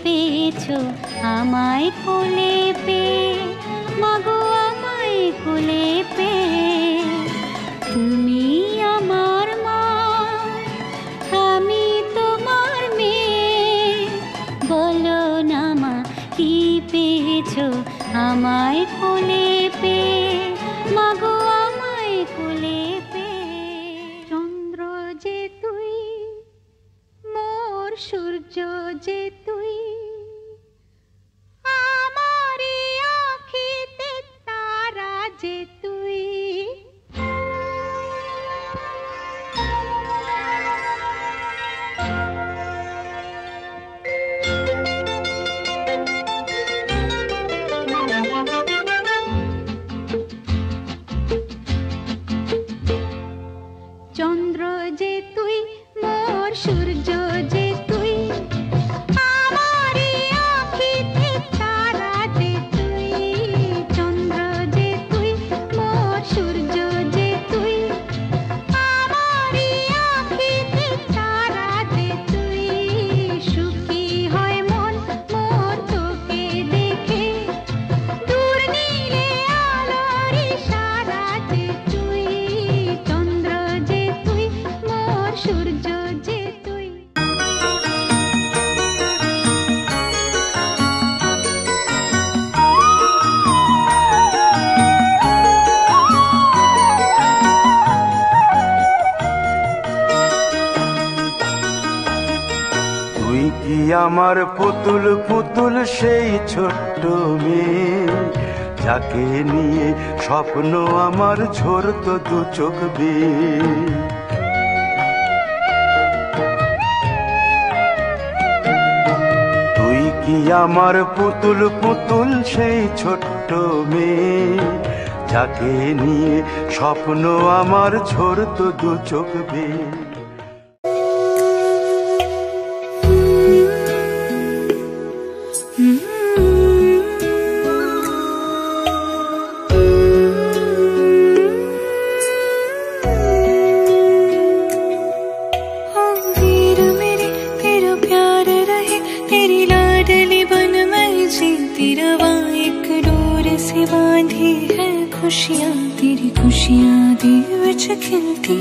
পেয়েছো আমায় কোলে পেয়ে, মাগো আমায় কোলে পেয়ে। তুমি আমার মা, আমি তোমার মেয়ে, বলো না মা কি পেয়েছো আমায় কোলে পেয়ে, মাগো আমায় কোলে পেয়ে। চন্দ্র যে তুই, মোর সূর্য যে তুই, আমারি আঁখিতে তারা যে তুই। চন্দ্র যে তুই, মোর সূর্য যে তুই, আমারি আঁখিতে তারা যে তুই। চন্দ্র যে তুই, মোর সূর্য যে তুই, আমারি আঁখিতে তারা যে তুই। সুখী হয় মন মোর তোকে দেখে, দূর নীলে আলোর ইশারা যে তুই। চন্দ্র যে তুই, মোর সূর্য যে তুই। তুই কি আমার পুতুল পুতুল সেই ছোট্ট মেয়ে, যাকে নিয়ে স্বপ্ন আমার ঝরতো দু চোখ বেয়ে। তুই কি আমার পুতুল পুতুল সেই ছোট্ট মেয়ে, যাকে নিয়ে স্বপ্ন আমার ঝরতো দু চোখ বেয়ে। बांधी है खुशियाँ तेरी, खुशियाँ दी विच खिलती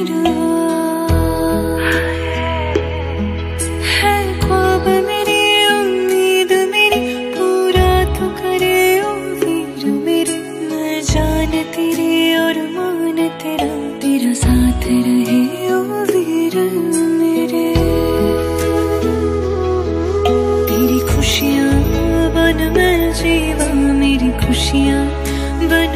है ख्वाब मेरी, उम्मीद मेरी, पूरा तो करे ओ वीर मेरे। मैं जान तेरी और मान तेरा, तेरा साथ रहे ओ वीर मेरे। तेरी खुशियाँ बन मैं जीवा, मेरी खुशियाँ बन